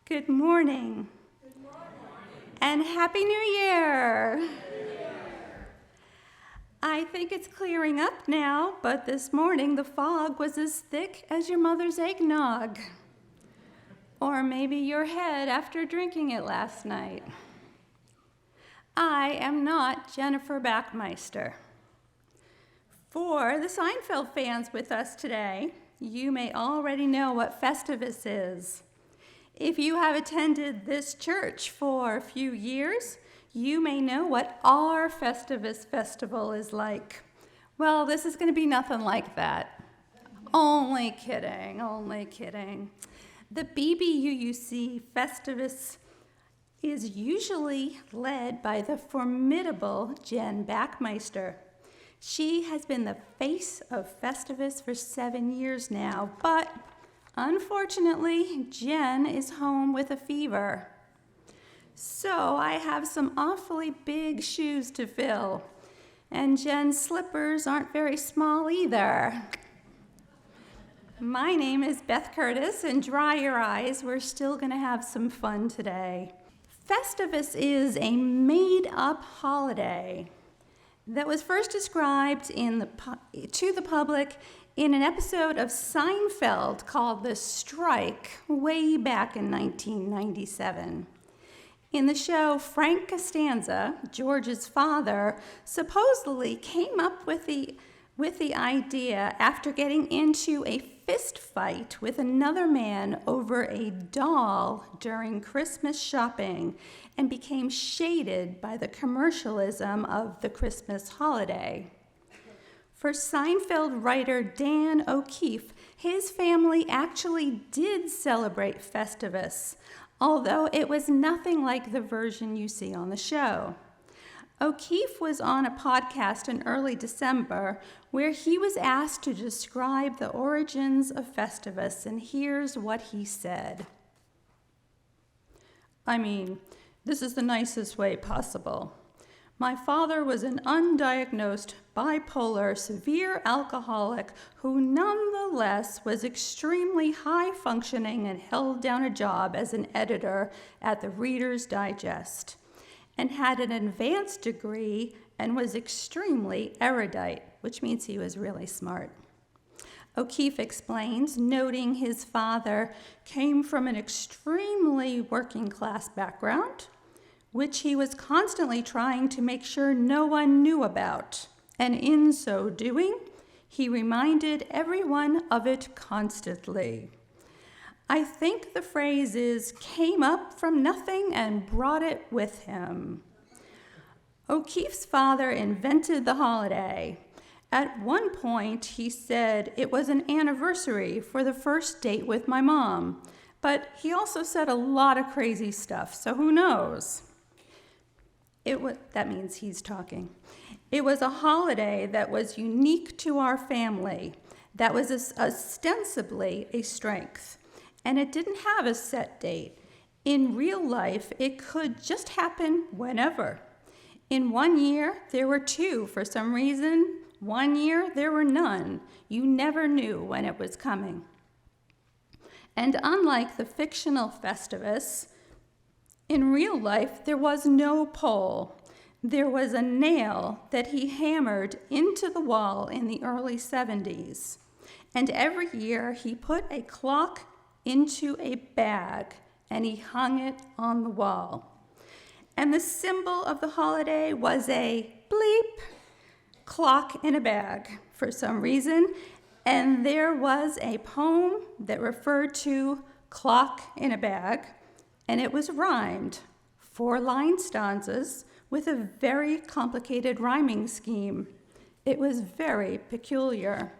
Good morning. Good morning. And Happy New Year. I think it's clearing up now, but this morning the fog was as thick as your mother's eggnog. Or maybe your head after drinking it last night. I am not Jennifer Backmeister. For the Seinfeld fans with us today, you may already know what Festivus is. If you have attended this church for a few years, you may know what our Festivus festival is like. Well, this is going to be nothing like that. Only kidding, only kidding. The BBUUC Festivus is usually led by the formidable Jen Backmeister. She has been the face of Festivus for 7 years now, but unfortunately, Jen is home with a fever. So I have some awfully big shoes to fill, and Jen's slippers aren't very small either. My name is Beth Curtis, and dry your eyes, we're still going to have some fun today. Festivus is a made-up holiday that was first described to the public in an episode of Seinfeld called The Strike way back in 1997. In the show, Frank Costanza, George's father, supposedly came up with the idea after getting into a fist fight with another man over a doll during Christmas shopping and became shaded by the commercialism of the Christmas holiday. For Seinfeld writer Dan O'Keefe, his family actually did celebrate Festivus, although it was nothing like the version you see on the show. O'Keefe was on a podcast in early December where he was asked to describe the origins of Festivus, and here's what he said. This is the nicest way possible. My father was an undiagnosed, bipolar, severe alcoholic who nonetheless was extremely high-functioning and held down a job as an editor at the Reader's Digest, and had an advanced degree and was extremely erudite, which means he was really smart. O'Keefe explains, noting his father came from an extremely working-class background, which he was constantly trying to make sure no one knew about, and in so doing, he reminded everyone of it constantly. I think the phrase is, came up from nothing and brought it with him. O'Keefe's father invented the holiday. At one point, he said it was an anniversary for the first date with my mom, but he also said a lot of crazy stuff, so who knows? That means he's talking. It was a holiday that was unique to our family, that was ostensibly a strength, and it didn't have a set date. In real life, it could just happen whenever. In 1 year, there were 2 for some reason. 1 year, there were none. You never knew when it was coming. And unlike the fictional Festivus, in real life, there was no pole. There was a nail that he hammered into the wall in the early 70s. And every year, he put a clock into a bag, and he hung it on the wall. And the symbol of the holiday was a bleep clock in a bag for some reason, and there was a poem that referred to clock in a bag, and it was rhymed, 4-line stanzas with a very complicated rhyming scheme. It was very peculiar.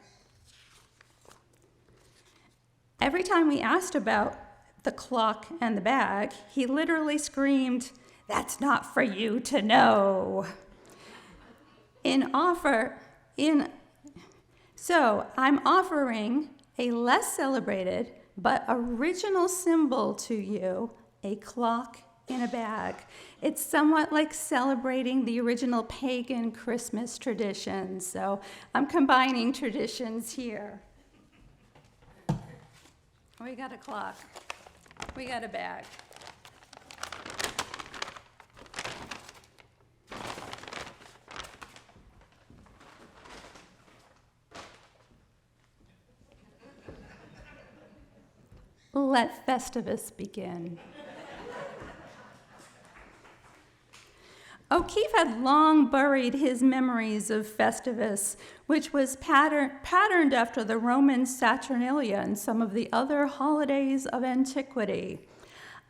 Every time we asked about the clock and the bag, he literally screamed, "That's not for you to know." So I'm offering a less celebrated but original symbol to you, a clock in a bag. It's somewhat like celebrating the original pagan Christmas traditions, so I'm combining traditions here. We got a clock. We got a bag. Let Festivus begin. O'Keeffe had long buried his memories of Festivus, which was patterned after the Roman Saturnalia and some of the other holidays of antiquity.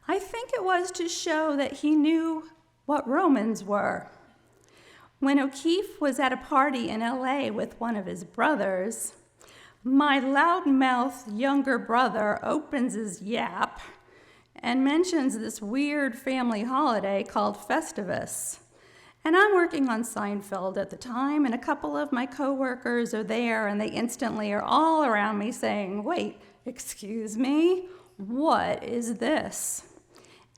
I think it was to show that he knew what Romans were. When O'Keeffe was at a party in LA with one of his brothers, my loudmouthed younger brother opens his yap and mentions this weird family holiday called Festivus. And I'm working on Seinfeld at the time, and a couple of my coworkers are there, and they instantly are all around me saying, "Wait, excuse me, what is this?"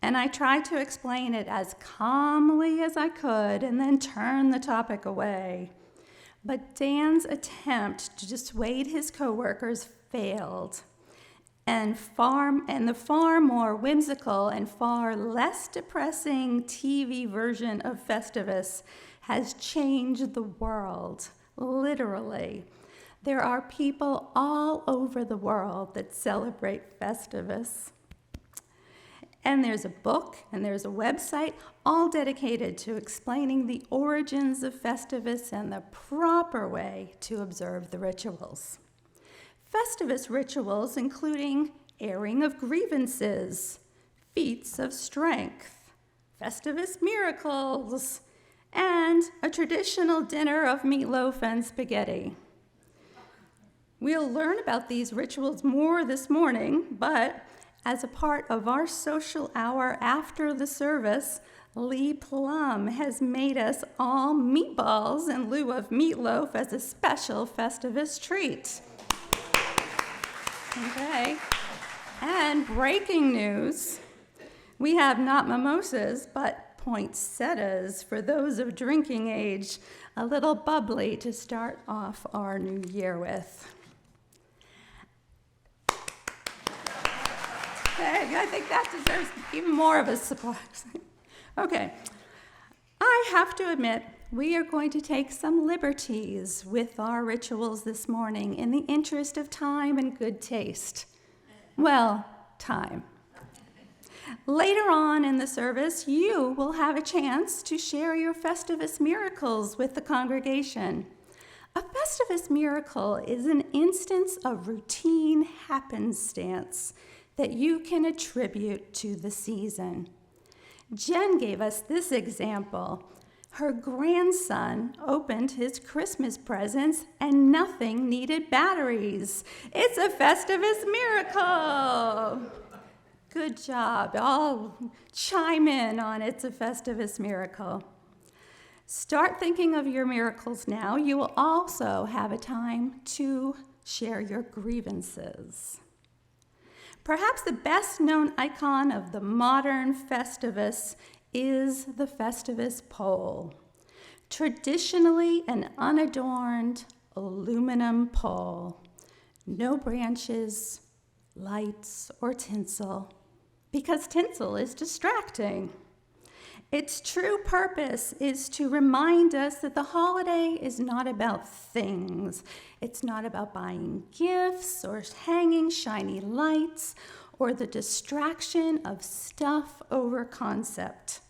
And I tried to explain it as calmly as I could and then turn the topic away. But Dan's attempt to dissuade his coworkers failed. And the far more whimsical and far less depressing TV version of Festivus has changed the world, literally. There are people all over the world that celebrate Festivus. And there's a book and there's a website all dedicated to explaining the origins of Festivus and the proper way to observe the rituals. Festivus rituals including Airing of Grievances, Feats of Strength, Festivus miracles, and a traditional dinner of meatloaf and spaghetti. We'll learn about these rituals more this morning, but as a part of our social hour after the service, Lee Plum has made us all meatballs in lieu of meatloaf as a special Festivus treat. Okay, and breaking news, we have not mimosas, but poinsettias for those of drinking age, a little bubbly to start off our new year with. Okay, I think that deserves even more of a surprise. Okay, I have to admit, we are going to take some liberties with our rituals this morning in the interest of time and good taste. Well, time. Later on in the service, you will have a chance to share your Festivus miracles with the congregation. A Festivus miracle is an instance of routine happenstance that you can attribute to the season. Jen gave us this example. Her grandson opened his Christmas presents and nothing needed batteries. It's a Festivus miracle. Good job. I'll chime in on it's a Festivus miracle. Start thinking of your miracles now. You will also have a time to share your grievances. Perhaps the best known icon of the modern Festivus is the Festivus pole. Traditionally an unadorned aluminum pole. No branches, lights, or tinsel, because tinsel is distracting. Its true purpose is to remind us that the holiday is not about things. It's not about buying gifts or hanging shiny lights or the distraction of stuff over concept.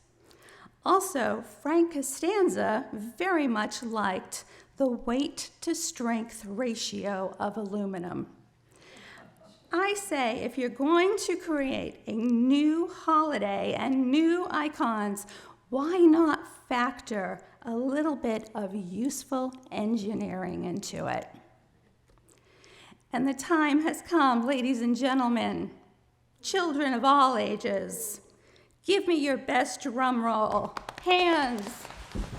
Also, Frank Costanza very much liked the weight to strength ratio of aluminum. I say if you're going to create a new holiday and new icons, why not factor a little bit of useful engineering into it? And the time has come, ladies and gentlemen, children of all ages. Give me your best drum roll. Hands,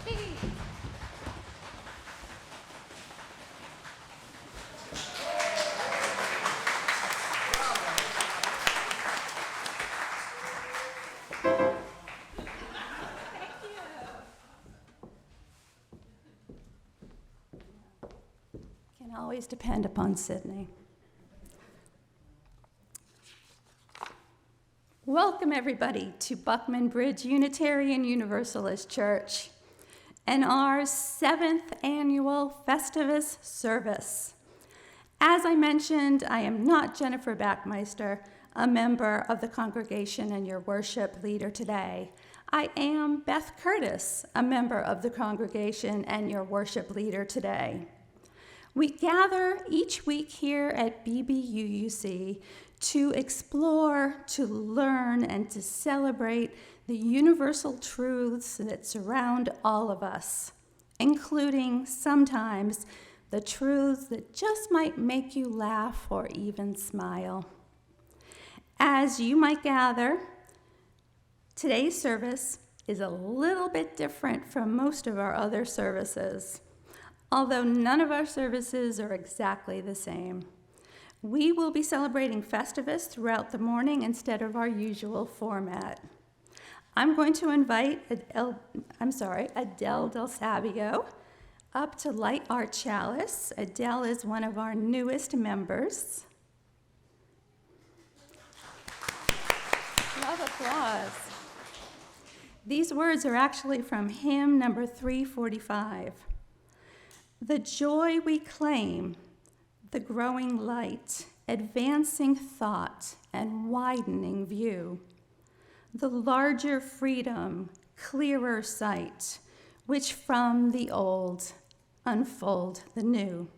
feet. Can always depend upon Sydney. Welcome, everybody, to Buckman Bridge Unitarian Universalist Church and our 7th annual Festivus service. As I mentioned, I am not Jennifer Backmeister, a member of the congregation and your worship leader today. I am Beth Curtis, a member of the congregation and your worship leader today. We gather each week here at BBUUC to explore, to learn, and to celebrate the universal truths that surround all of us, including sometimes the truths that just might make you laugh or even smile. As you might gather, today's service is a little bit different from most of our other services, although none of our services are exactly the same. We will be celebrating Festivus throughout the morning instead of our usual format. I'm going to invite Adele Del Sabio up to light our chalice. Adele is one of our newest members. Love applause. These words are actually from hymn number 345. The joy we claim, the growing light, advancing thought, and widening view. The larger freedom, clearer sight, which from the old unfold the new.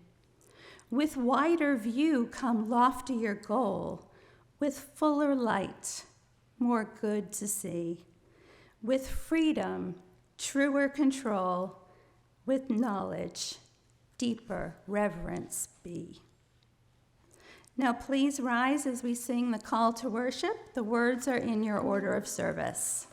With wider view come loftier goal, with fuller light, more good to see. With freedom, truer control, with knowledge, deeper reverence be. Now please rise as we sing the call to worship. The words are in your order of service.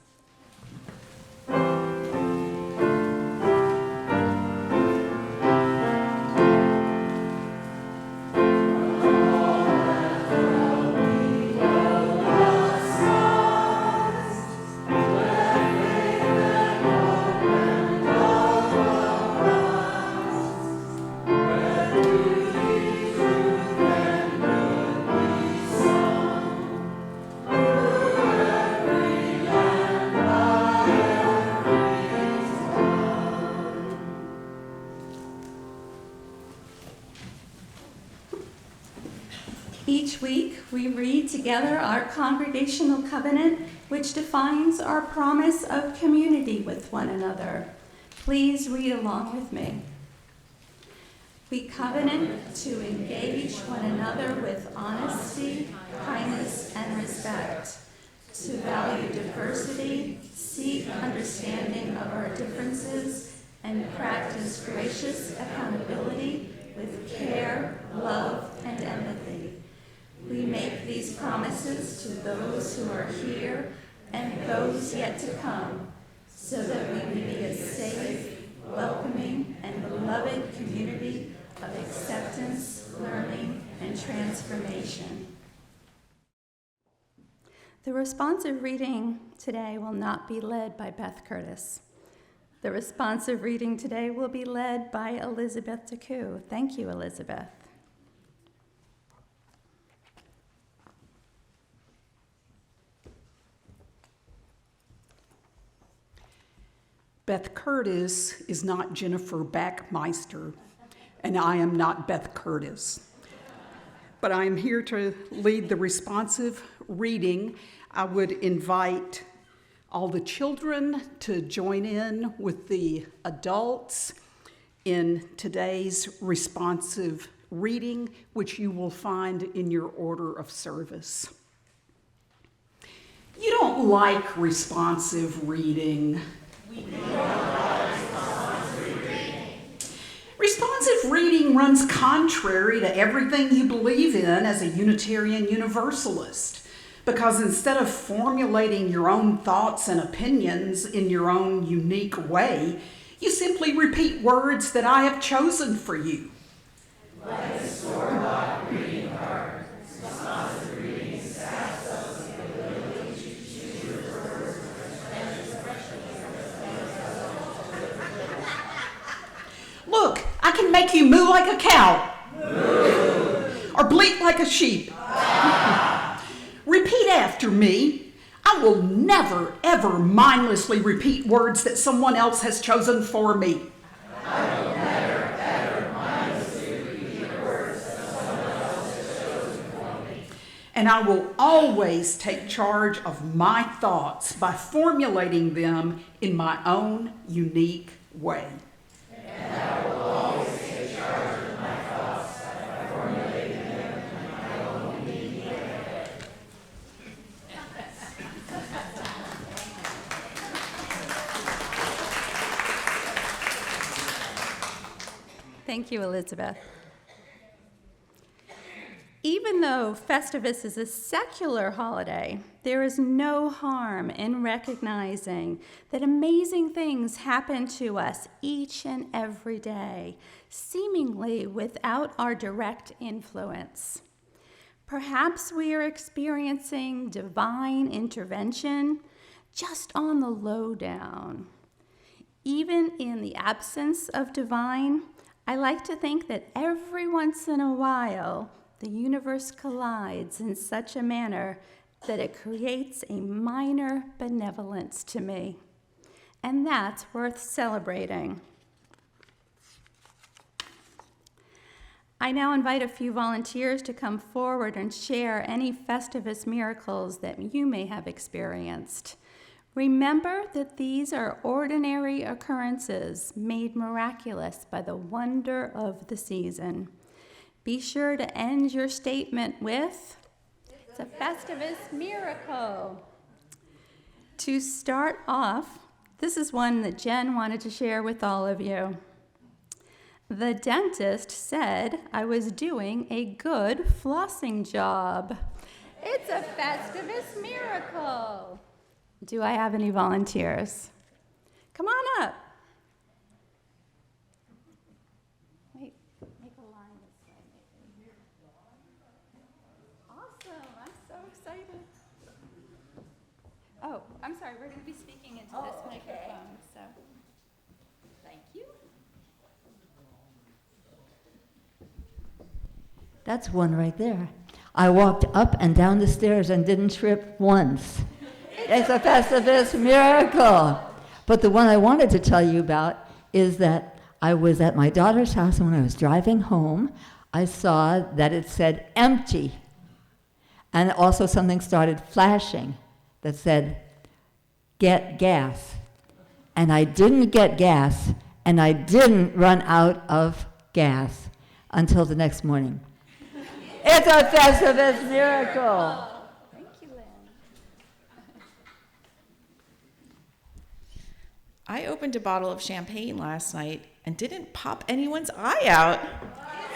Each week, we read together our Congregational covenant, which defines our promise of community with one another. Please read along with me. We covenant to engage one another with honesty, kindness, and respect, to value diversity, seek understanding of our differences, and practice gracious accountability with care, love, and empathy. We make these promises to those who are here and those yet to come, so that we may be a safe, welcoming, and beloved community of acceptance, learning, and transformation. The responsive reading today will not be led by Beth Curtis. The responsive reading today will be led by Elizabeth DeCoux. Thank you, Elizabeth. Beth Curtis is not Jennifer Backmeister, and I am not Beth Curtis. But I am here to lead the responsive reading. I would invite all the children to join in with the adults in today's responsive reading, which you will find in your order of service. You don't like responsive reading. Responsive reading runs contrary to everything you believe in as a Unitarian Universalist, because instead of formulating your own thoughts and opinions in your own unique way, you simply repeat words that I have chosen for you. Like a store-bought reading card, responsive reading sets us the ability to choose words and expressions. Look, I can make you moo like a cow. Moo. Or bleat like a sheep. Repeat after me. I will never, ever mindlessly repeat words that someone else has chosen for me. And I will always take charge of my thoughts by formulating them in my own unique way. Thank you, Elizabeth. Even though Festivus is a secular holiday, there is no harm in recognizing that amazing things happen to us each and every day, seemingly without our direct influence. Perhaps we are experiencing divine intervention just on the lowdown. Even in the absence of divine, I like to think that every once in a while, the universe collides in such a manner that it creates a minor benevolence to me. And that's worth celebrating. I now invite a few volunteers to come forward and share any Festivus miracles that you may have experienced. Remember that these are ordinary occurrences made miraculous by the wonder of the season. Be sure to end your statement with, "It's a Festivus miracle." To start off, this is one that Jen wanted to share with all of you. The dentist said I was doing a good flossing job. It's a Festivus miracle. Do I have any volunteers? Come on up. Wait, make a line this way. Awesome, I'm so excited. Oh, I'm sorry, we're going to be speaking into this microphone, so. Thank you. That's one right there. I walked up and down the stairs and didn't trip once. It's a Festivus miracle. But the one I wanted to tell you about is that I was at my daughter's house, and when I was driving home, I saw that it said empty. And also something started flashing that said, get gas. And I didn't get gas, and I didn't run out of gas until the next morning. It's a Festivus miracle. Thank you, Lynn. I opened a bottle of champagne last night and didn't pop anyone's eye out.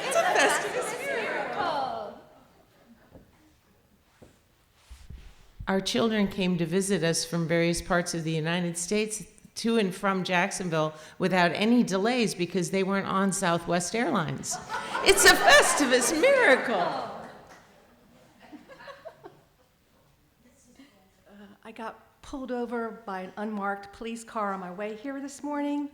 It's a Festivus miracle. Our children came to visit us from various parts of the United States to and from Jacksonville without any delays because they weren't on Southwest Airlines. It's a Festivus miracle. I got pulled over by an unmarked police car on my way here this morning.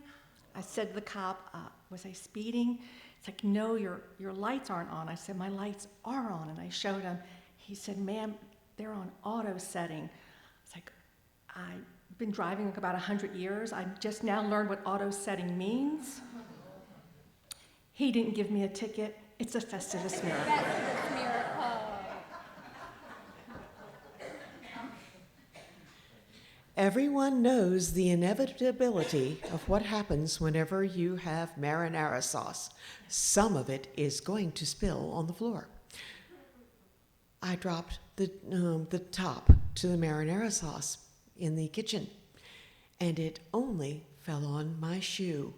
I said to the cop, was I speeding? It's like, no, your lights aren't on. I said, my lights are on, and I showed him. He said, ma'am, they're on auto setting. It's like, I've been driving like about 100 years. I just now learned what auto setting means. He didn't give me a ticket. It's a Festivus miracle. Festivus miracle. Everyone knows the inevitability of what happens whenever you have marinara sauce. Some of it is going to spill on the floor. I dropped the top to the marinara sauce in the kitchen, and it only fell on my shoe.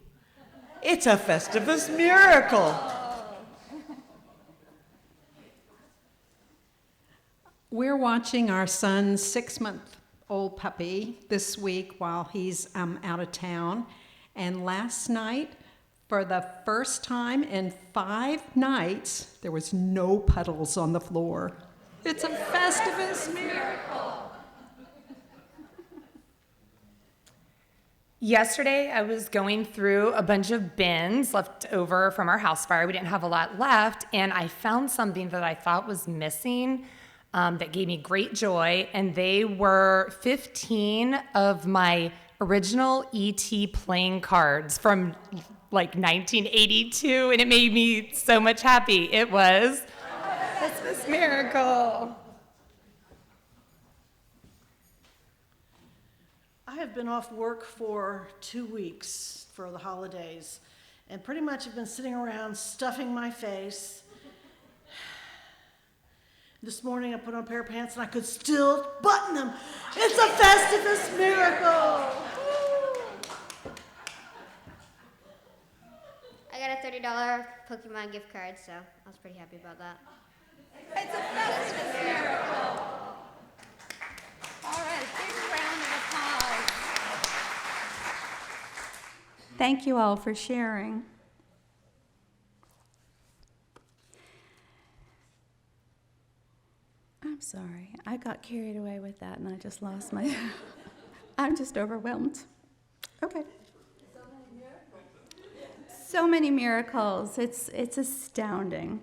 It's a Festivus miracle. We're watching our son's 6-month-old puppy this week while he's out of town. And last night, for the first time in 5 nights, there was no puddles on the floor. It's a Festivus miracle. Yesterday, I was going through a bunch of bins left over from our house fire. We didn't have a lot left, and I found something that I thought was missing. that gave me great joy, and they were 15 of my original E.T. playing cards from like 1982, and it made me so much happy. It was Christmas Miracle. I have been off work for 2 weeks for the holidays, and pretty much have been sitting around stuffing my face. This morning I put on a pair of pants and I could still button them. It's a Festivus miracle! I got a $30 Pokemon gift card, so I was pretty happy about that. It's a Festivus miracle. All right, big round of applause. Thank you all for sharing. I'm sorry, I got carried away with that and I just lost my, I'm just overwhelmed. Okay. So many miracles, it's astounding.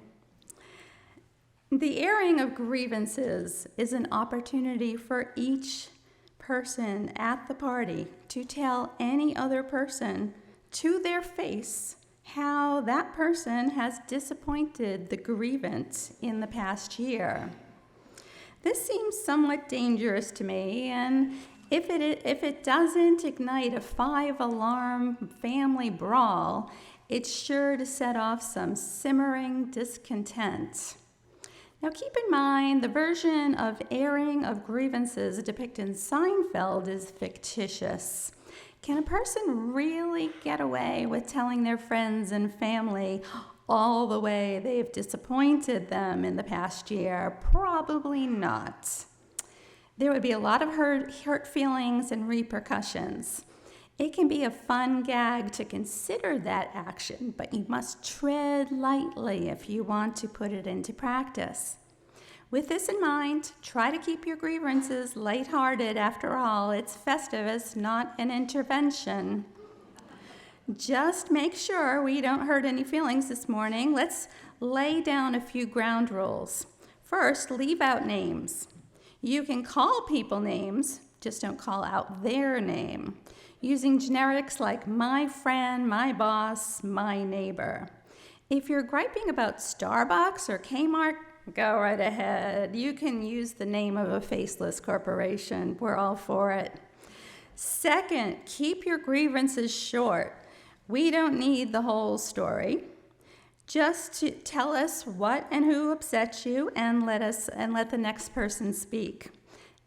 The airing of grievances is an opportunity for each person at the party to tell any other person to their face how that person has disappointed the grievant in the past year. This seems somewhat dangerous to me, and if it doesn't ignite a 5-alarm family brawl, it's sure to set off some simmering discontent. Now keep in mind, the version of Airing of Grievances depicted in Seinfeld is fictitious. Can a person really get away with telling their friends and family all the way they've disappointed them in the past year? Probably not. There would be a lot of hurt feelings and repercussions. It can be a fun gag to consider that action, but you must tread lightly if you want to put it into practice. With this in mind, try to keep your grievances lighthearted. After all, it's Festivus, not an intervention. Just make sure we don't hurt any feelings this morning. Let's lay down a few ground rules. First, leave out names. You can call people names, just don't call out their name, using generics like my friend, my boss, my neighbor. If you're griping about Starbucks or Kmart, go right ahead. You can use the name of a faceless corporation. We're all for it. Second, keep your grievances short. We don't need the whole story. Just to tell us what and who upset you and let the next person speak.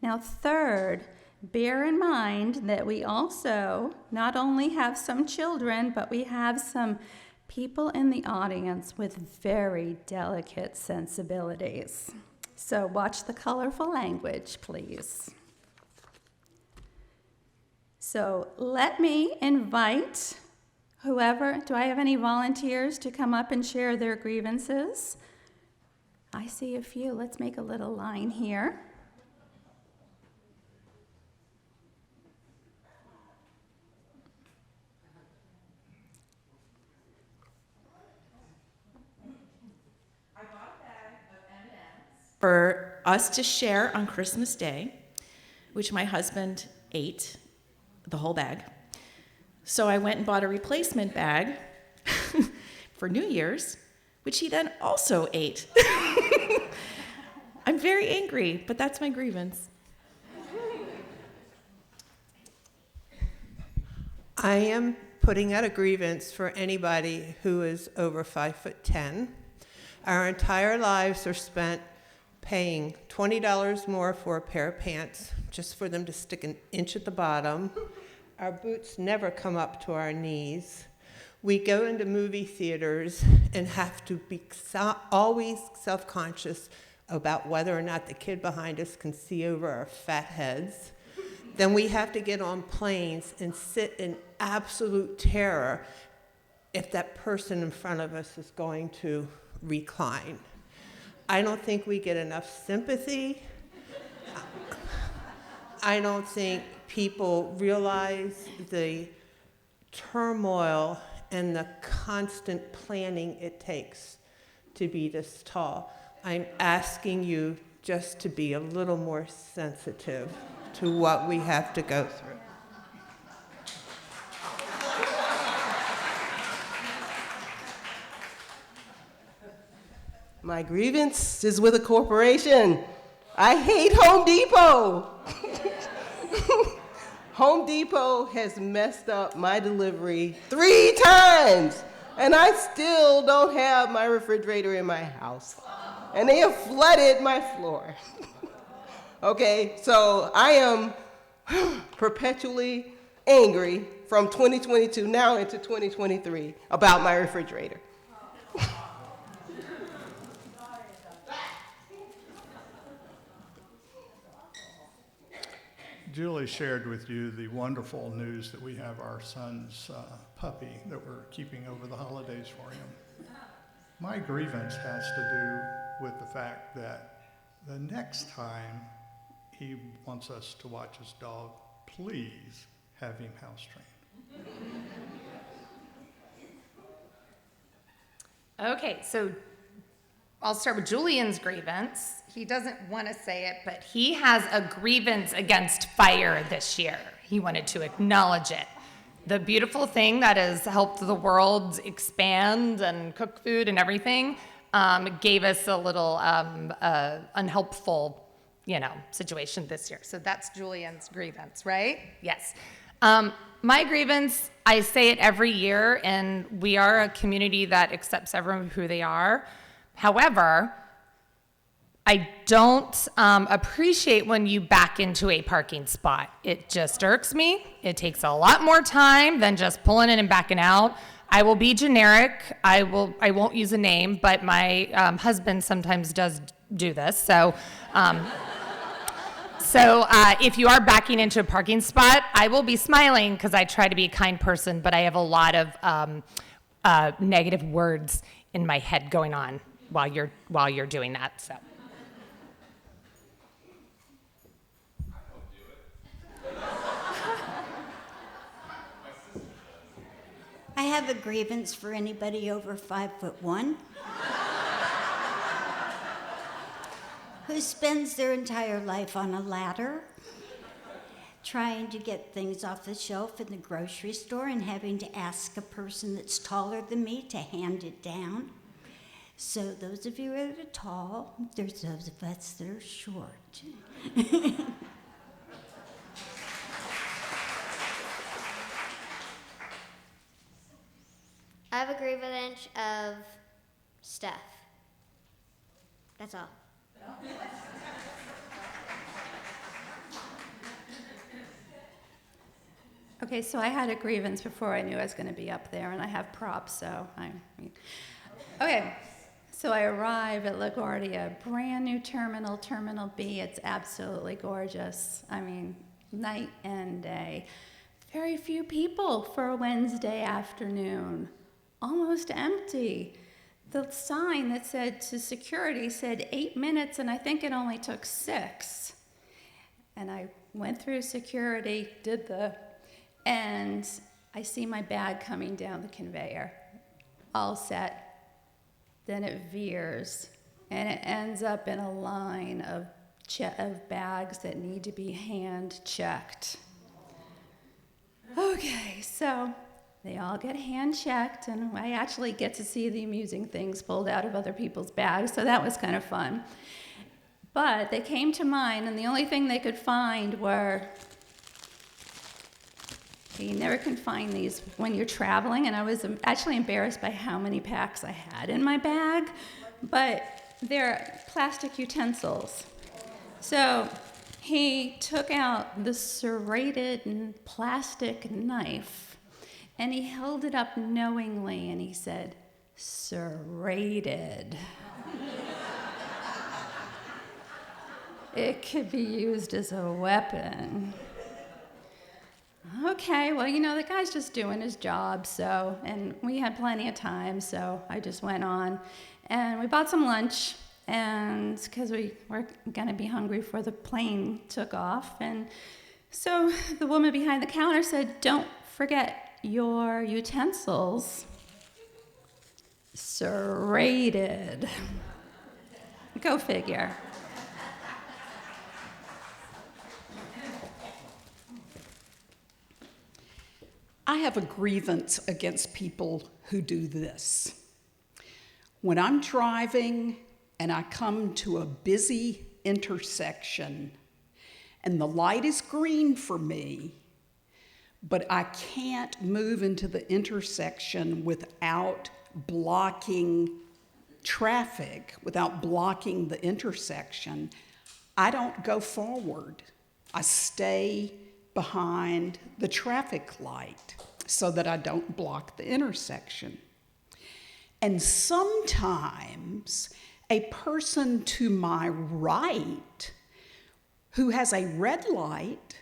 Now, third, bear in mind that we also not only have some children, but we have some people in the audience with very delicate sensibilities. So watch the colorful language, please. So let me invite whoever, do I have any volunteers to come up and share their grievances? I see a few. Let's make a little line here. For us to share on Christmas Day, which my husband ate the whole bag. So I went and bought a replacement bag for New Year's, which he then also ate. I'm very angry, but that's my grievance. I am putting out a grievance for anybody who is over 5'10". Our entire lives are spent paying $20 more for a pair of pants just for them to stick an inch at the bottom. Our boots never come up to our knees. We go into movie theaters and have to be always self-conscious about whether or not the kid behind us can see over our fat heads. Then we have to get on planes and sit in absolute terror if that person in front of us is going to recline. I don't think we get enough sympathy. I don't think people realize the turmoil and the constant planning it takes to be this tall. I'm asking you just to be a little more sensitive to what we have to go through. My grievance is with a corporation. I hate Home Depot. Home Depot has messed up my delivery 3 times, and I still don't have my refrigerator in my house. And they have flooded my floor. Okay, so I am perpetually angry from 2022 now into 2023 about my refrigerator. Julie shared with you the wonderful news that we have our son's puppy that we're keeping over the holidays for him. My grievance has to do with the fact that the next time he wants us to watch his dog, please have him house trained. Okay, so I'll start with Julian's grievance. He doesn't want to say it, but he has a grievance against fire this year. He wanted to acknowledge it. The beautiful thing that has helped the world expand and cook food and everything gave us a little unhelpful, situation this year. So that's Julian's grievance, right? Yes. My grievance, I say it every year, and we are a community that accepts everyone who they are. However, I don't appreciate when you back into a parking spot. It just irks me. It takes a lot more time than just pulling in and backing out. I will be generic. I won't use a name, but my husband sometimes does do this. So if you are backing into a parking spot, I will be smiling because I try to be a kind person, but I have a lot of negative words in my head going on while you're doing that. So. I have a grievance for anybody over 5'1" who spends their entire life on a ladder, trying to get things off the shelf in the grocery store and having to ask a person that's taller than me to hand it down. So those of you that are tall, there's those of us that are short. I have a grievance of Steph. That's all. Okay, so I had a grievance before I knew I was going to be up there, and I have props, so okay. So I arrive at LaGuardia, brand new terminal, Terminal B. It's absolutely gorgeous. I mean, night and day. Very few people for a Wednesday afternoon. Almost empty. The sign that said to security said 8 minutes, and I think it only took 6. And I went through security, and I see my bag coming down the conveyor, all set. Then it veers, and it ends up in a line of bags that need to be hand-checked. Okay, so they all get hand-checked, and I actually get to see the amusing things pulled out of other people's bags, so that was kind of fun. But they came to mine, and the only thing they could find were, you never can find these when you're traveling, and I was actually embarrassed by how many packs I had in my bag, but they're plastic utensils. So he took out the serrated plastic knife, and he held it up knowingly, and he said, "Serrated." It could be used as a weapon. Okay, well, the guy's just doing his job, and we had plenty of time, so I just went on. And we bought some lunch, and because we were going to be hungry before the plane took off. And so the woman behind the counter said, "Don't forget your utensils." Serrated. Go figure. I have a grievance against people who do this. When I'm driving and I come to a busy intersection and the light is green for me, but I can't move into the intersection without blocking traffic, without blocking the intersection, I don't go forward. I stay behind the traffic light so that I don't block the intersection. And sometimes a person to my right who has a red light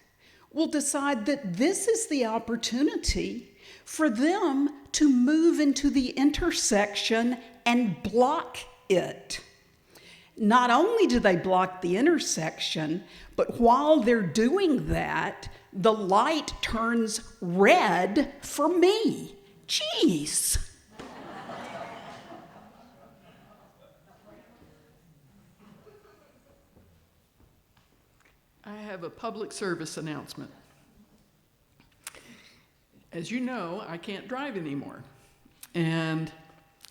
will decide that this is the opportunity for them to move into the intersection and block it. Not only do they block the intersection, but while they're doing that, the light turns red for me. Jeez. I have a public service announcement. As you know, I can't drive anymore. And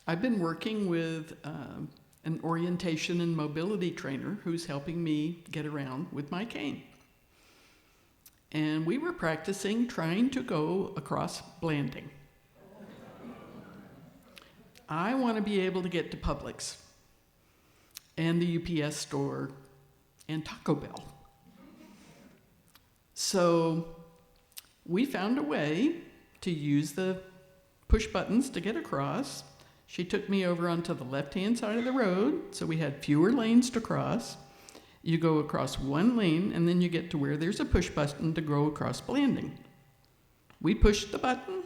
I've been working with an orientation and mobility trainer who's helping me get around with my cane. And we were practicing trying to go across Blanding. I want to be able to get to Publix and the UPS store and Taco Bell. So we found a way to use the push buttons to get across. She took me over onto the left-hand side of the road, so we had fewer lanes to cross. You go across one lane, and then you get to where there's a push button to go across Blanding. We push the button,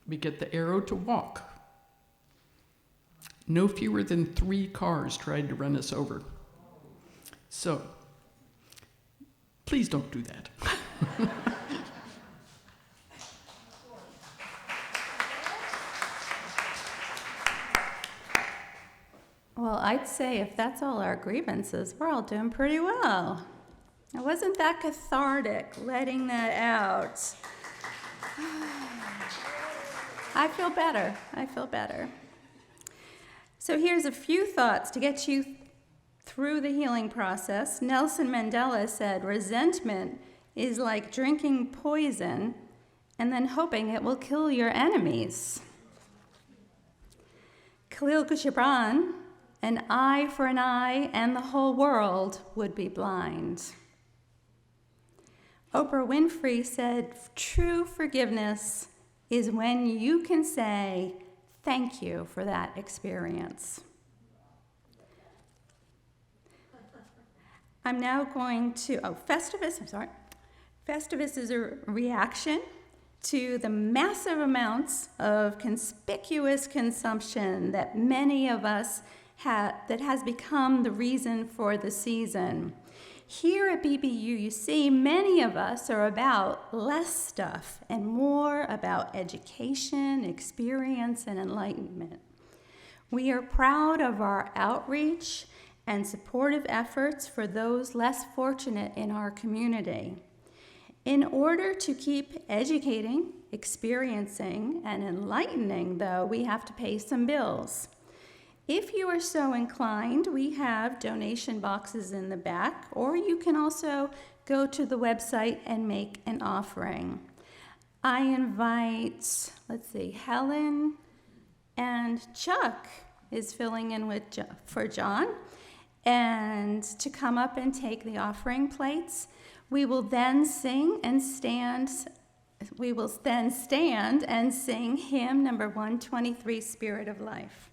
we get the arrow to walk. No fewer than 3 cars tried to run us over. So, please don't do that. Well, I'd say if that's all our grievances, we're all doing pretty well. It wasn't that cathartic, letting that out. I feel better. I feel better. So here's a few thoughts to get you through the healing process. Nelson Mandela said, resentment is like drinking poison and then hoping it will kill your enemies. Khalil Gibran, an eye for an eye and the whole world would be blind. Oprah Winfrey said, true forgiveness is when you can say, thank you for that experience. I'm now going to, Festivus, Festivus is a reaction to the massive amounts of conspicuous consumption that many of us that has become the reason for the season. Here at BBU, you see many of us are about less stuff and more about education, experience, and enlightenment. We are proud of our outreach and supportive efforts for those less fortunate in our community. In order to keep educating, experiencing, and enlightening, though, we have to pay some bills. If you are so inclined, we have donation boxes in the back, or you can also go to the website and make an offering. I invite, Helen and Chuck is filling in for John, and to come up and take the offering plates. We will then stand and sing hymn number 123, Spirit of Life.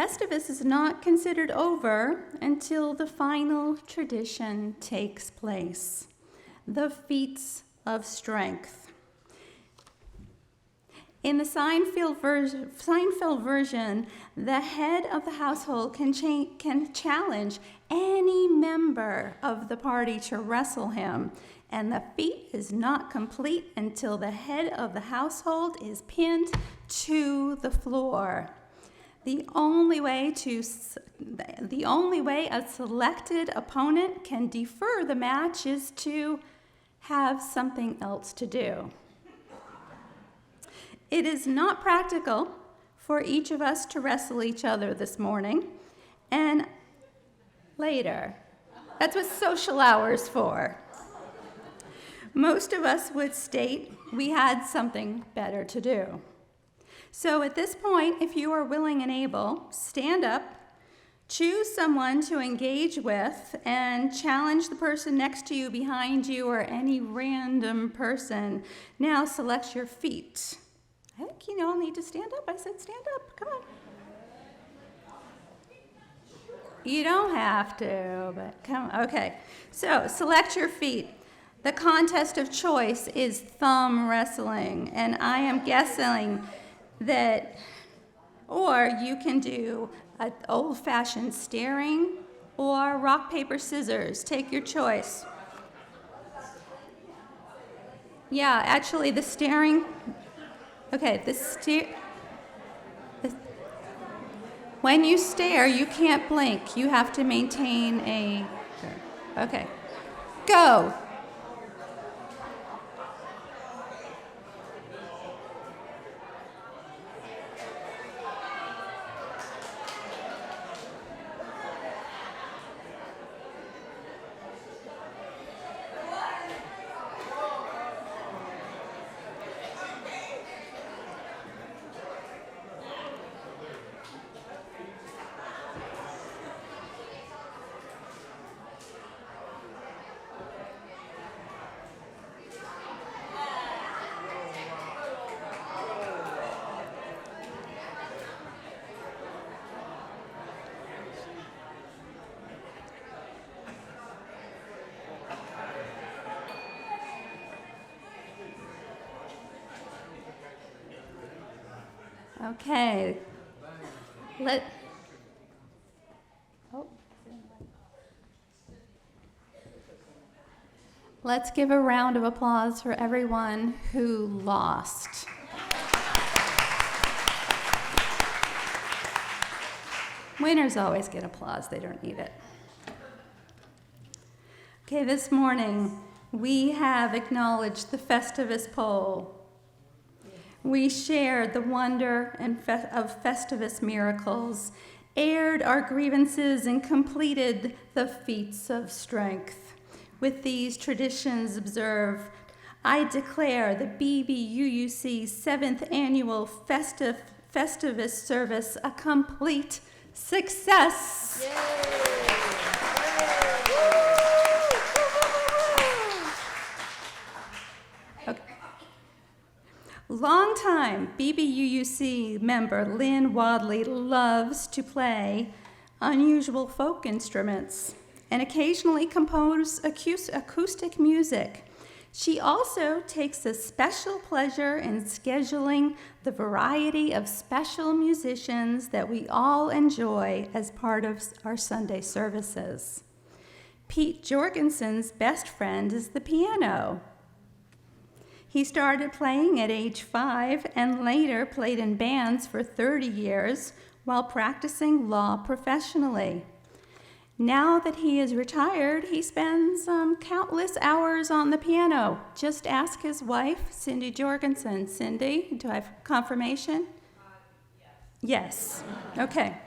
Festivus is not considered over until the final tradition takes place, the Feats of Strength. In the Seinfeld version, the head of the household can challenge any member of the party to wrestle him, and the feat is not complete until the head of the household is pinned to the floor. The only way a selected opponent can defer the match is to have something else to do. It is not practical for each of us to wrestle each other this morning and later. That's what social hour's for. Most of us would state we had something better to do. So at this point, if you are willing and able, stand up, choose someone to engage with, and challenge the person next to you, behind you, or any random person. Now select your feet. I think you all need to stand up. I said stand up. Come on. You don't have to, but come on. Okay. So select your feet. The contest of choice is thumb wrestling, and I am guessing that, or you can do an old-fashioned staring or rock, paper, scissors. Take your choice. Yeah, actually the staring, okay, when you stare, you can't blink. You have to maintain a, okay, go. Okay. Let's give a round of applause for everyone who lost. Winners always get applause. They don't need it. Okay, this morning we have acknowledged the Festivus poll. We shared the wonder of Festivus miracles, aired our grievances, and completed the feats of strength. With these traditions observed, I declare the BBUUC 7th Annual Festivus Service a complete success. Yay. Longtime BBUUC member Lynn Wadley loves to play unusual folk instruments and occasionally compose acoustic music. She also takes a special pleasure in scheduling the variety of special musicians that we all enjoy as part of our Sunday services. Pete Jorgensen's best friend is the piano. He started playing at age 5 and later played in bands for 30 years while practicing law professionally. Now that he is retired, he spends countless hours on the piano. Just ask his wife, Cindy Jorgensen. Cindy, do I have confirmation? Yes. Okay.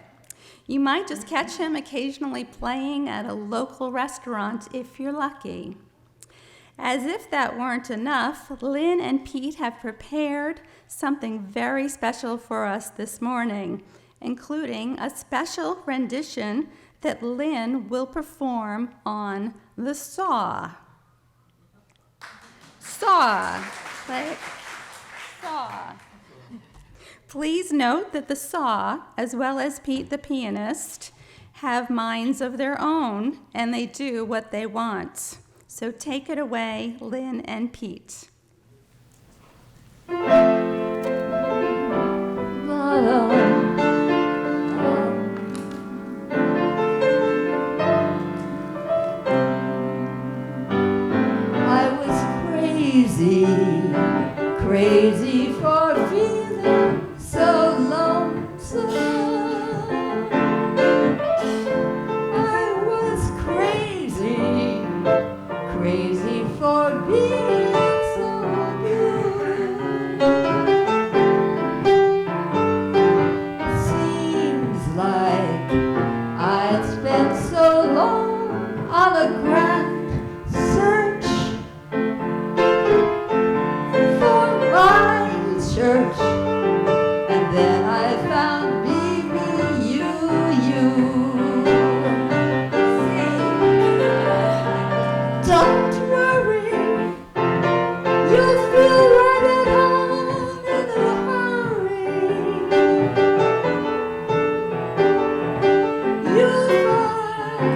You might just catch him occasionally playing at a local restaurant if you're lucky. As if that weren't enough, Lynn and Pete have prepared something very special for us this morning, including a special rendition that Lynn will perform on the saw. Saw. Like, saw. Please note that the saw, as well as Pete the pianist, have minds of their own, and they do what they want. So take it away, Lynn and Pete. I was crazy for feeling so lonesome. I was crazy for being so blue. Seems like I'd spent so long on a grand search for my church, and then I found BBU. Don't worry, you'll feel right at home in a hurry. You'll find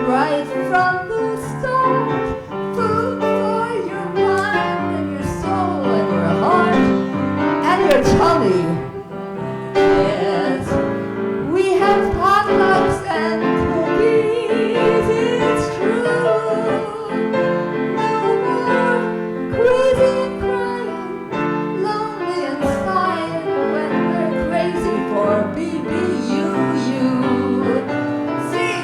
right from the start food for your mind and your soul and your heart and your tummy. Yes, we have potlucks and cookies, it's true. No more crazy and crying, lonely and sighing when we're crazy for BBU. See?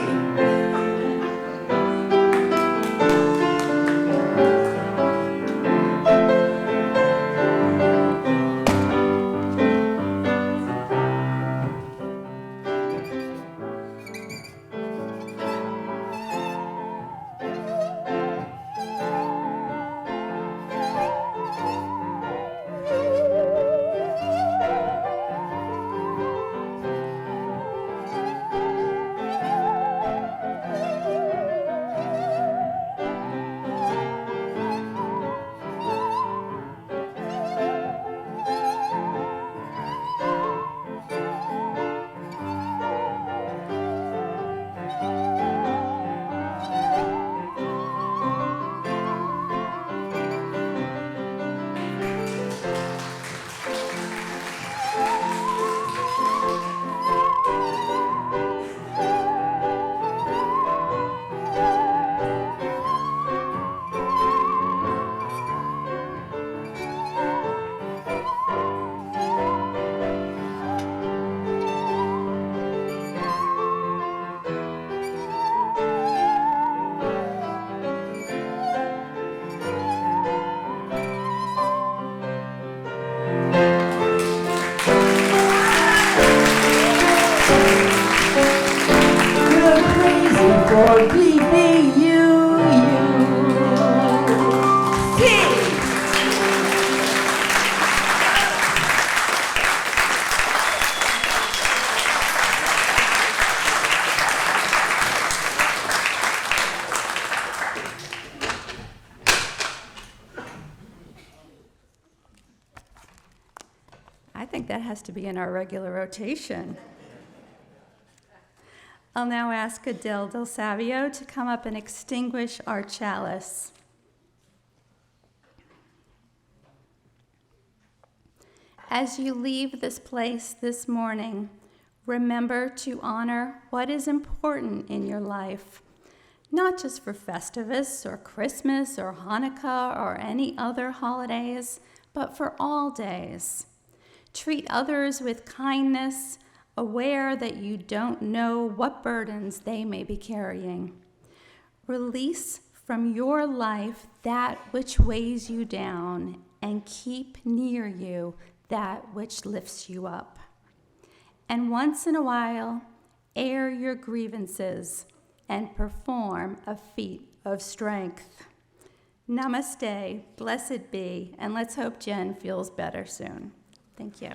For BBU. I think that has to be in our regular rotation. I'll now ask Adele Del Savio to come up and extinguish our chalice. As you leave this place this morning, remember to honor what is important in your life, not just for Festivus or Christmas or Hanukkah or any other holidays, but for all days. Treat others with kindness, aware that you don't know what burdens they may be carrying. Release from your life that which weighs you down and keep near you that which lifts you up. And once in a while, air your grievances and perform a feat of strength. Namaste, blessed be, and let's hope Jen feels better soon. Thank you.